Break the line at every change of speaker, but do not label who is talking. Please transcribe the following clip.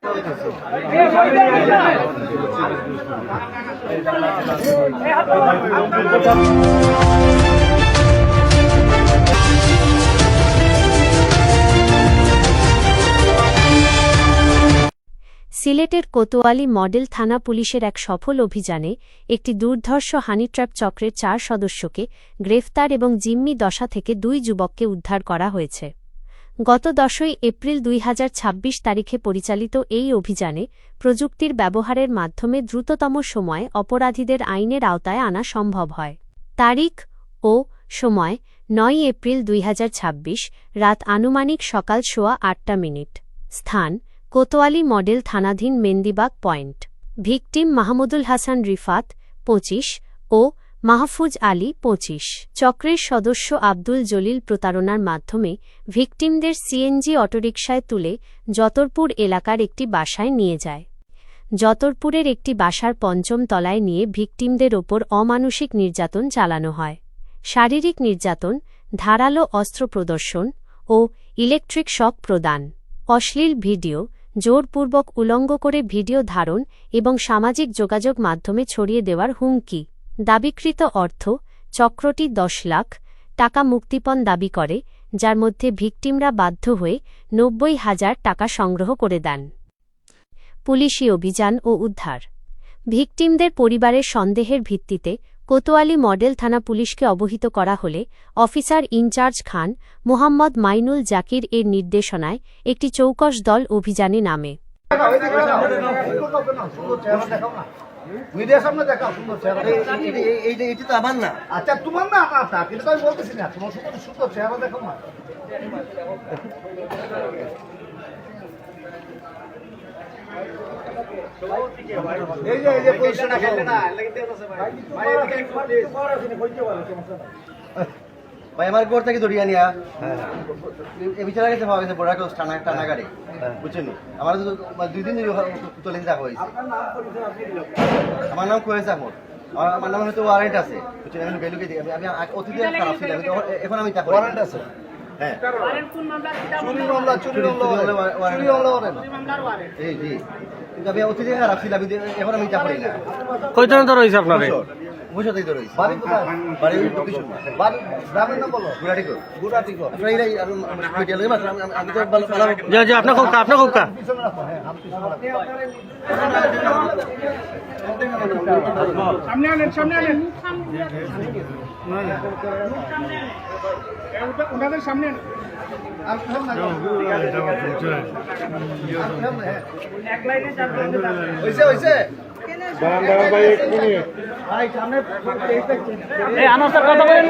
সিলেটের কোতোয়ালি মডেল থানা পুলিশের এক সফল অভিযানে একটি দুর্ধর্ষ হানিট্র্যাপ চক্রের ৪ সদস্যকে গ্রেফতার এবং জিম্মি দশা থেকে ২ যুবককে উদ্ধার করা হয়েছে। গত ১০ এপ্রিল ২০২৬ তারিখে পরিচালিত এই অভিযানে প্রযুক্তির ব্যবহারের মাধ্যমে দ্রুততম সময়ে অপরাধীদের আইনের আওতায় আনা সম্ভব হয়। তারিখ ও সময় ৯ এপ্রিল ২০২৬, রাত আনুমানিক সকাল ৮:০০। স্থান কোতোয়ালি মডেল থানাধীন মেন্দিবাগ পয়েন্ট। ভিকটিম মাহমুদুল হাসান রিফাত ২৫ ও মাহফুজ আলী ২৫। চক্রের সদস্য আব্দুল জলিল প্রতারণার মাধ্যমে ভিকটিমদের সিএনজি অটোরিকশায় তুলে যতরপুর এলাকার একটি বাসায় নিয়ে যায়। যতরপুরের একটি বাসার ৫ম তলায় নিয়ে ভিকটিমদের ওপর অমানুষিক নির্যাতন চালানো হয়। শারীরিক নির্যাতন, ধারালো অস্ত্র প্রদর্শন ও ইলেকট্রিক শক প্রদান, অশ্লীল ভিডিও, জোরপূর্বক উলঙ্গ করে ভিডিও ধারণ এবং সামাজিক যোগাযোগ মাধ্যমে ছড়িয়ে দেওয়ার হুমকি। দাবিকৃত অর্থ চক্রটি ১০ লাখ টাকা মুক্তিপণ দাবি করে, যার মধ্যে ভিকটিমরা বাধ্য হয়ে ৯০,০০০ টাকা সংগ্রহ করে দেন। পুলিশি অভিযান ও উদ্ধার। ভিকটিমদের পরিবারের সন্দেহের ভিত্তিতে কোতোয়ালি মডেল থানা পুলিশকে অবহিত করা হলে অফিসার ইনচার্জ খান মোহাম্মদ মাইনুল জাকির এর নির্দেশনায় একটি চৌকস দল অভিযানে নামে।
ভাই আমার ঘর থেকে ধরিয়া নিয়া বিচারা গেছে পাওয়া গেছে বড় টানা গাড়ি, বুঝছেন? আমার 2 দিন তুলে রাখা হয়েছে। আমার নাম কোয়েস আহমদ, আমার নাম হয়তো ওয়ারেন্ট আছে, বুঝছেন? আমি ভ্যালুকে দিই, আমি অতীতে খারাপ ছিলাম, এখন আমি তা করি। ওয়ারেন্ট আছে? হ্যাঁ, কিন্তু আমি অতীতে খারাপ ছিলাম, এখন আমি তা করি না।
কয়জন ধরা হয়েছে আপনার?
ওনাদের সামনে
কথা বলেন।